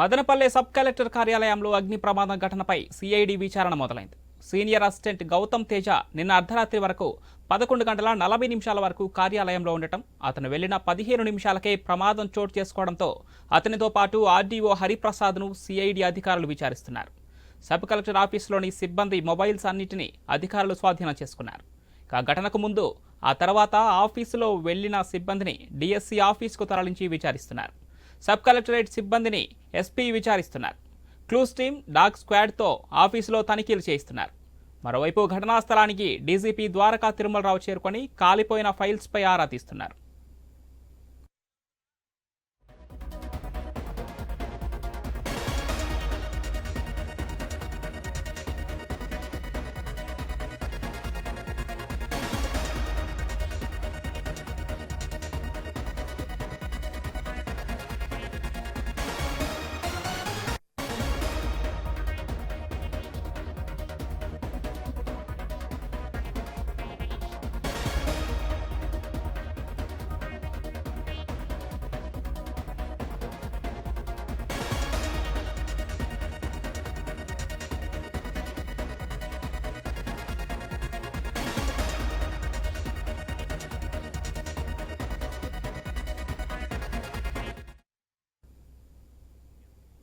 Madanapalle sub collector కార్యాలయంలో అగ్ని ప్రమాదం ఘటనపై సిఐడి విచారణ మొదలైంది. సీనియర్ అసిస్టెంట్ గౌతమ్ తేజ నిన్న అర్ధరాత్రి వరకు 11 గంటల 40 నిమిషాల వరకు కార్యాలయంలో ఉండటం, అతను వెళ్లిన 15 నిమిషాలకే ప్రమాదం చోటు చేసుకోవడంతో అతనితో పాటు ఆర్డీఓ హరిప్రసాద్ను సిఐడి అధికారులు విచారిస్తున్నారు. సబ్ కలెక్టర్ ఆఫీసులోని సిబ్బంది మొబైల్స్ అన్నింటినీ అధికారులు స్వాధీనం చేసుకున్నారు. ఘటనకు ముందు ఆ తర్వాత ఆఫీసులో వెళ్లిన సిబ్బందిని డిఎస్సీ ఆఫీసుకు తరలించి విచారిస్తున్నారు. సబ్ కలెక్టరేట్ సిబ్బందిని ఎస్పీ విచారిస్తున్నారు. క్లూస్ టీమ్, డాగ్ స్క్వాడ్తో ఆఫీసులో తనిఖీలు చేయిస్తున్నారు. మరోవైపు ఘటనా స్థలానికి డీజీపీ ద్వారకా తిరుమలరావు చేరుకొని కాలిపోయిన ఫైల్స్పై ఆరా తీస్తున్నారు.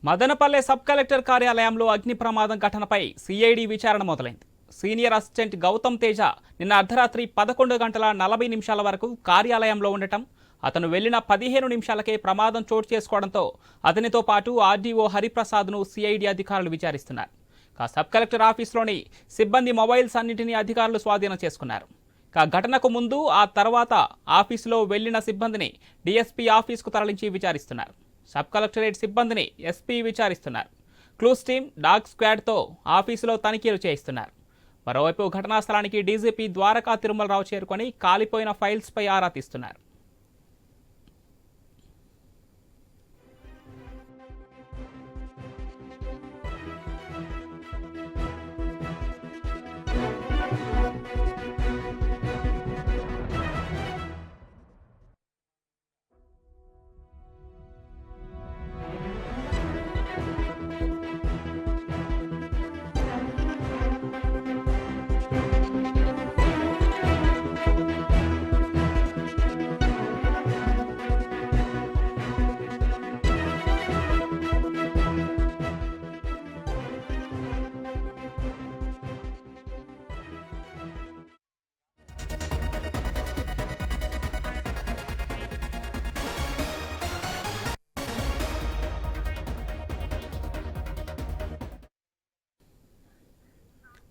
మదనపల్లె సబ్ కలెక్టర్ కార్యాలయంలో అగ్ని ప్రమాదం ఘటనపై సిఐడి విచారణ మొదలైంది. సీనియర్ అసిస్టెంట్ గౌతమ్ తేజ నిన్న అర్ధరాత్రి 11 గంటల 40 నిమిషాల వరకు కార్యాలయంలో ఉండటం, అతను వెళ్లిన 15 నిమిషాలకే ప్రమాదం చోటు చేసుకోవడంతో అతనితో పాటు ఆర్డీఓ హరిప్రసాద్ను సిఐడి అధికారులు విచారిస్తున్నారు. సబ్ కలెక్టర్ ఆఫీసులోని సిబ్బంది మొబైల్స్ అన్నింటినీ అధికారులు స్వాధీనం చేసుకున్నారు. ఘటనకు ముందు ఆ తర్వాత ఆఫీసులో వెళ్లిన సిబ్బందిని డిఎస్పీ ఆఫీసుకు తరలించి విచారిస్తున్నారు. సబ్ కలెక్టరేట్ సిబ్బందిని ఎస్పీ విచారిస్తున్నారు. క్లూస్ టీమ్, డాగ్ స్క్వాడ్తో ఆఫీసులో తనిఖీలు చేయిస్తున్నారు. మరోవైపు ఘటనా స్థలానికి డీజీపీ ద్వారకా తిరుమలరావు చేరుకొని కాలిపోయిన ఫైల్స్పై ఆరా తీస్తున్నారు.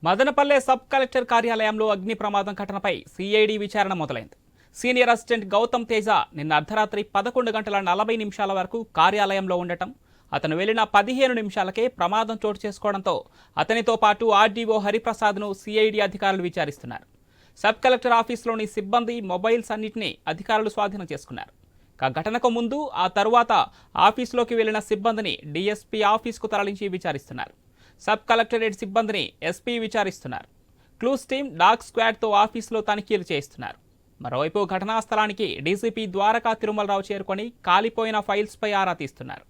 మదనపల్లె సబ్ కలెక్టర్ కార్యాలయంలో అగ్ని ప్రమాదం ఘటనపై సిఐడి విచారణ మొదలైంది. సీనియర్ అసిస్టెంట్ గౌతమ్ తేజ నిన్న అర్ధరాత్రి 11 గంటల 40 నిమిషాల వరకు కార్యాలయంలో ఉండటం, అతను వెళ్లిన 15 నిమిషాలకే ప్రమాదం చోటు చేసుకోవడంతో అతనితో పాటు ఆర్డీఓ హరిప్రసాద్ను సిఐడి అధికారులు విచారిస్తున్నారు. సబ్ కలెక్టర్ ఆఫీసులోని సిబ్బంది మొబైల్స్ అన్నింటినీ అధికారులు స్వాధీనం చేసుకున్నారు. ఘటనకు ముందు ఆ తర్వాత ఆఫీసులోకి వెళ్లిన సిబ్బందిని డిఎస్పీ ఆఫీసుకు తరలించి విచారిస్తున్నారు. సబ్ కలెక్టరేట్ సిబ్బందిని ఎస్పీ విచారిస్తున్నారు. క్లూస్ టీమ్, డాగ్ స్క్వాడ్తో ఆఫీసులో తనిఖీలు చేయిస్తున్నారు. మరోవైపు ఘటనా స్థలానికి డీజీపీ ద్వారకా తిరుమలరావు చేరుకొని కాలిపోయిన ఫైల్స్పై ఆరా తీస్తున్నారు.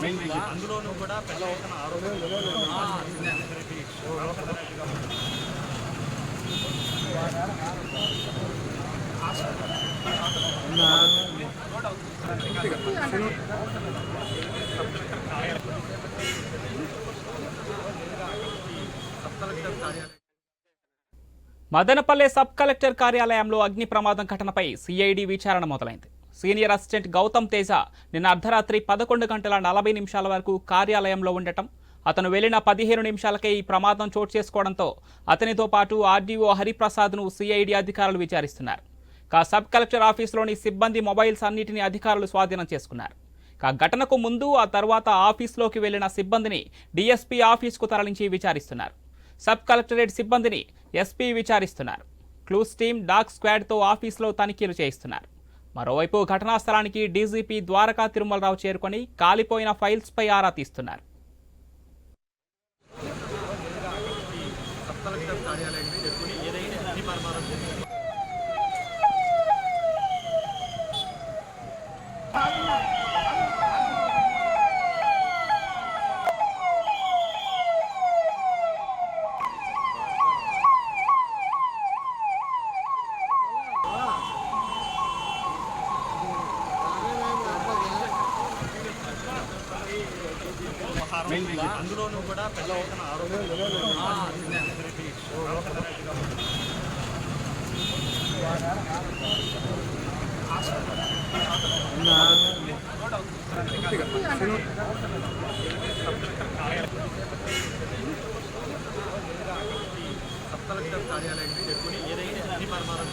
అందులోనూ కూడా పెద్ద ఎత్తున ఆరోపణలు. మదనపల్లె సబ్ కలెక్టర్ కార్యాలయంలో అగ్ని ప్రమాదం ఘటనపై సిఐడి విచారణ మొదలైంది. సీనియర్ అసిస్టెంట్ గౌతమ్ తేజ నిన్న అర్ధరాత్రి 11 గంటల 40 నిమిషాల వరకు కార్యాలయంలో ఉండటం, అతను వెళ్లిన 15 నిమిషాలకే ఈ ప్రమాదం చోటు చేసుకోవడంతో అతనితో పాటు ఆర్డీఓ హరిప్రసాద్ను సిఐడి అధికారులు విచారిస్తున్నారు. సబ్ కలెక్టర్ ఆఫీసులోని సిబ్బంది మొబైల్స్ అన్నిటిని అధికారులు స్వాధీనం చేసుకున్నారు. ఘటనకు ముందు ఆ తర్వాత ఆఫీసులోకి వెళ్లిన సిబ్బందిని డీఎస్పీ ఆఫీసుకు తరలించి విచారిస్తున్నారు. సబ్ కలెక్టరేట్ సిబ్బందిని ఎస్పీ విచారిస్తున్నారు. క్లూస్ టీమ్ డాగ్ స్క్వాడ్తో ఆఫీసులో తనిఖీలు చేయిస్తున్నారు. మరోవైపు ఘటనా స్థలానికి డీజీపీ ద్వారకా తిరుమలరావు చేరుకొని కాలిపోయిన ఫైల్స్పై ఆరా తీస్తున్నారు. అందులోనూ కూడా పెద్ద ఎత్తున ఆరోపణలు. సబ్ కలెక్టర్ కార్యాలయానికి చెప్పుకుని ఏదైనా అన్ని పరిమాణం.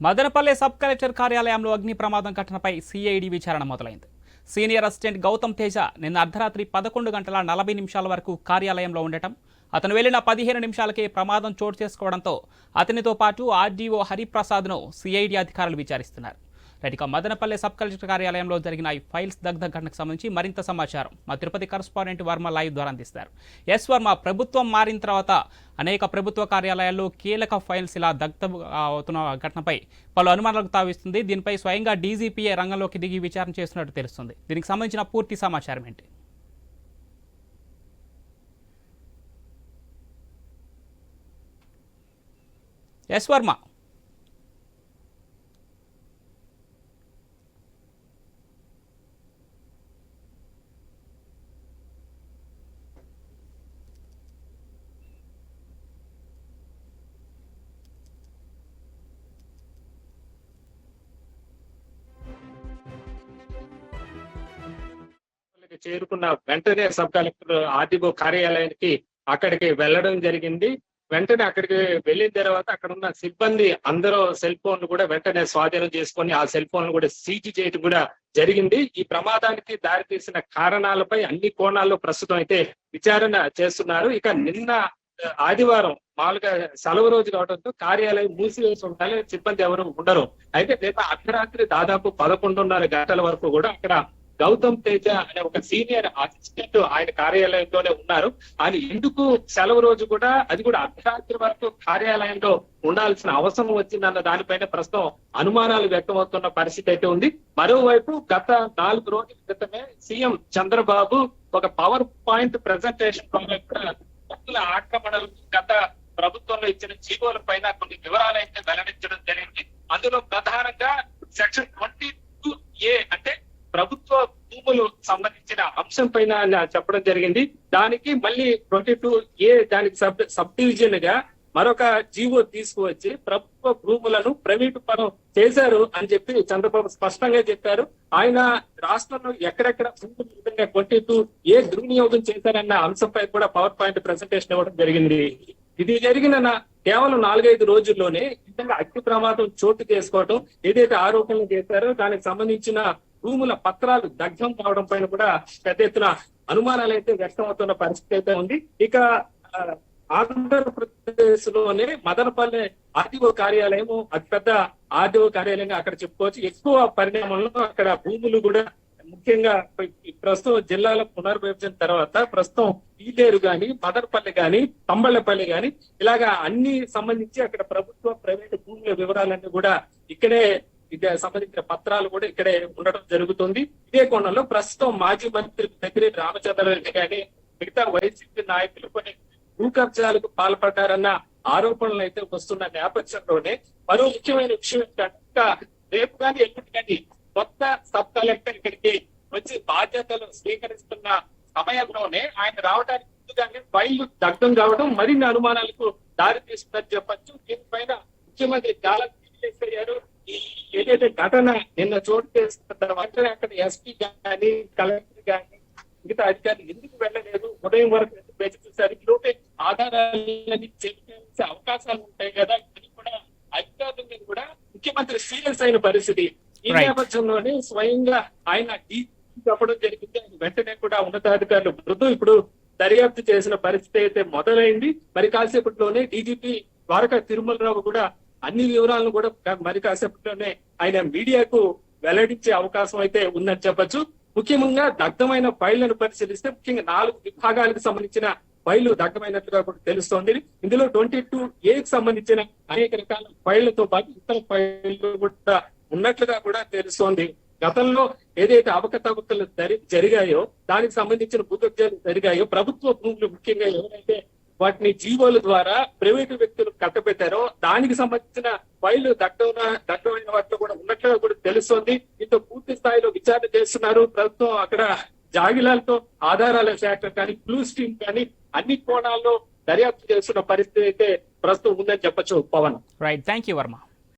మదనపల్లె సబ్ కలెక్టర్ కార్యాలయంలో అగ్ని ప్రమాదం ఘటనపై సిఐడి విచారణ మొదలైంది. సీనియర్ అసిస్టెంట్ గౌతమ్ తేజ నిన్న అర్ధరాత్రి 11 గంటల 40 నిమిషాల వరకు కార్యాలయంలో ఉండటం, అతను వెళ్లిన 15 నిమిషాలకే ప్రమాదం చోటు చేసుకోవడంతో అతనితో పాటు ఆర్డీఓ హరిప్రసాద్ను సిఐడి అధికారులు విచారిస్తున్నారు. రైట్గా మదనపల్లె సబ్ కలెక్టర్ కార్యాలయంలో జరిగిన ఈ ఫైల్స్ దగ్ధ ఘటనకు సంబంధించి మరింత సమాచారం మా తిరుపతి కరెస్పాండెంట్ వర్మ లైవ్ ద్వారా అందిస్తారు. ఎస్ వర్మ, ప్రభుత్వం మారిన తర్వాత అనేక ప్రభుత్వ కార్యాలయాల్లో కీలక ఫైల్స్ ఇలా దగ్ధ అవుతున్న ఘటనపై పలు అనుమానాలకు తావిస్తుంది. దీనిపై స్వయంగా డీజీపీఏ రంగంలోకి దిగి విచారణ చేస్తున్నట్టు తెలుస్తుంది. దీనికి సంబంధించిన పూర్తి సమాచారం ఏంటి? ఎస్ వర్మ. చేరుకున్న వెంటనే సబ్ కలెక్టర్ ఆర్డీఓ కార్యాలయానికి అక్కడికి వెళ్ళడం జరిగింది. వెంటనే అక్కడికి వెళ్ళిన తర్వాత అక్కడ ఉన్న సిబ్బంది అందరూ సెల్ ఫోన్లు కూడా వెంటనే స్వాధీనం చేసుకొని ఆ సెల్ ఫోన్లు కూడా సీజ్ చేయడం కూడా జరిగింది. ఈ ప్రమాదానికి దారితీసిన కారణాలపై అన్ని కోణాల్లో ప్రస్తుతం అయితే విచారణ చేస్తున్నారు. ఇక నిన్న ఆదివారం మామూలుగా సెలవు రోజు కావడంతో కార్యాలయం మూసివేసి ఉండాలి, సిబ్బంది ఎవరు ఉండరు. అయితే రేపు అర్ధరాత్రి దాదాపు 11:30 గంటల వరకు కూడా అక్కడ గౌతమ్ తేజ అనే ఒక సీనియర్ అసిస్టెంట్ ఆయన కార్యాలయంలోనే ఉన్నారు. ఆయన ఎందుకు సెలవు రోజు కూడా అది కూడా అర్ధరాత్రి వరకు కార్యాలయంలో ఉండాల్సిన అవసరం వచ్చిందన్న దానిపైన ప్రస్తుతం అనుమానాలు వ్యక్తమవుతున్న పరిస్థితి అయితే ఉంది. మరోవైపు గత 4 రోజుల క్రితమే సీఎం చంద్రబాబు ఒక పవర్ పాయింట్ ప్రెజెంటేషన్ కూడా భక్తుల ఆక్రమణలు గత ప్రభుత్వంలో ఇచ్చిన జీవోల పైన కొన్ని వివరాలు అయితే వెల్లడించడం జరిగింది. అందులో ప్రధానంగా సెక్షన్ 22A అంటే ప్రభుత్వ భూములు సంబంధించిన అంశం పైన చెప్పడం జరిగింది. దానికి మళ్ళీ 22A దానికి సబ్ డివిజన్ గా మరొక జీవో తీసుకువచ్చి ప్రభుత్వ భూములను ప్రైవేటు పరం చేశారు అని చెప్పి చంద్రబాబు స్పష్టంగా చెప్పారు. ఆయన రాష్ట్రంలో ఎక్కడెక్కడ భూములు 22A దుర్వినియోగం చేశారన్న అంశంపై కూడా పవర్ పాయింట్ ప్రెజెంటేషన్ ఇవ్వడం జరిగింది. ఇది జరిగిన కేవలం 4-5 రోజుల్లోనే నిజంగా అగ్ని ప్రమాదం చోటు చేసుకోవడం, ఏదైతే ఆరోపణలు చేశారో దానికి సంబంధించిన భూముల పత్రాలు దగ్ధం కావడం పైన కూడా పెద్ద ఎత్తున అనుమానాలు అయితే వ్యక్తమవుతున్న పరిస్థితి అయితే ఉంది. ఇక ఆంధ్రప్రదేశ్ లోనే మదనపల్లె ఆర్డీఓ కార్యాలయం అతిపెద్ద ఆర్డీఓ కార్యాలయంగా అక్కడ చెప్పుకోవచ్చు. ఎక్కువ పరిణామంలో అక్కడ భూములు కూడా ముఖ్యంగా ప్రస్తుతం జిల్లాల పునర్విభజన తర్వాత ప్రస్తుతం పీలేరు గాని మదనపల్లి గాని తంబళ్లపల్లి గాని ఇలాగా అన్ని సంబంధించి అక్కడ ప్రభుత్వ ప్రైవేటు భూముల వివరాలన్నీ కూడా ఇక్కడే సంబంధించిన పత్రాలు కూడా ఇక్కడే ఉండడం జరుగుతుంది. ఇదే కోణంలో ప్రస్తుతం మాజీ మంత్రి పెద్దిరెడ్డి రామచంద్రారెడ్డి గాని మిగతా వైసీపీ నాయకులు కొన్ని భూ కబ్జాలకు పాల్పడ్డారన్న ఆరోపణలు అయితే వస్తున్న నేపథ్యంలోనే మరో ముఖ్యమైన విషయం ఏంటంటే రేపు కానీ ఎల్లుండి కానీ కొత్త సబ్ కలెక్టర్ ఇక్కడికి వచ్చి బాధ్యతలు స్వీకరిస్తున్న సమయంలోనే ఆయన రావడానికి ముందుగానే ఫైళ్లు దగ్ధం కావడం మరిన్ని అనుమానాలకు దారి తీస్తుందని చెప్పొచ్చు. దీనిపైన ముఖ్యమంత్రి చాలా సీరియస్ అయ్యారు. ఏదైతే ఘటన నిన్న చోటు చేసుకున్న తర్వాత అక్కడ ఎస్పీ గాని కలెక్టర్ గాని మిగతా అధికారులు ఎందుకు వెళ్ళలేదు, ఉదయం వరకు ఎందుకు వేచి చూశారు, ఈలోపే ఆధారాలని చెప్పే అవకాశాలు ఉంటాయి కదా, ఇది కూడా అధికారుల మీద కూడా ముఖ్యమంత్రి సీరియస్ అయిన పరిస్థితి. ఈ నేపథ్యంలోనే స్వయంగా ఆయన చెప్పడం జరిగింది. ఆయన వెంటనే కూడా ఉన్నతాధికారులు బృందం ఇప్పుడు దర్యాప్తు చేసిన పరిస్థితి అయితే మొదలైంది. మరి కాసేపట్లోనే డీజీపీ ద్వారకా తిరుమలరావు కూడా అన్ని వివరాలను కూడా మరి కాసేపట్లోనే ఆయన మీడియాకు వెల్లడించే అవకాశం అయితే ఉందని చెప్పొచ్చు. ముఖ్యంగా దగ్ధమైన ఫైళ్లను పరిశీలిస్తే ముఖ్యంగా 4 విభాగాలకు సంబంధించిన ఫైళ్లు దగ్ధమైనట్లుగా కూడా తెలుస్తోంది. ఇందులో 22A కి సంబంధించిన అనేక రకాల ఫైళ్లతో పాటు ఇతర ఫైళ్లు కూడా ఉన్నట్లుగా కూడా తెలుస్తోంది. గతంలో ఏదైతే అవకతవకలు జరిగాయో దానికి సంబంధించిన భూకబ్జాలు జరిగాయో ప్రభుత్వ భూములు ముఖ్యంగా ఎవరైతే వాటిని జీవోల ద్వారా ప్రైవేటు వ్యక్తులు కట్టబెట్టారో దానికి సంబంధించిన ఫైళ్లు దగ్ధమైన వాటిలో కూడా ఉన్నట్లుగా కూడా తెలుస్తోంది. దీంతో పూర్తి స్థాయిలో విచారణ చేస్తున్నారు ప్రభుత్వం. అక్కడ జాగిలాలతో ఆధారాల శాఖ కానీ క్లూస్ టీమ్ కానీ అన్ని కోణాల్లో దర్యాప్తు చేస్తున్న పరిస్థితి అయితే ప్రస్తుతం ఉందని చెప్పొచ్చు. Pawan. Right, thank you Varma.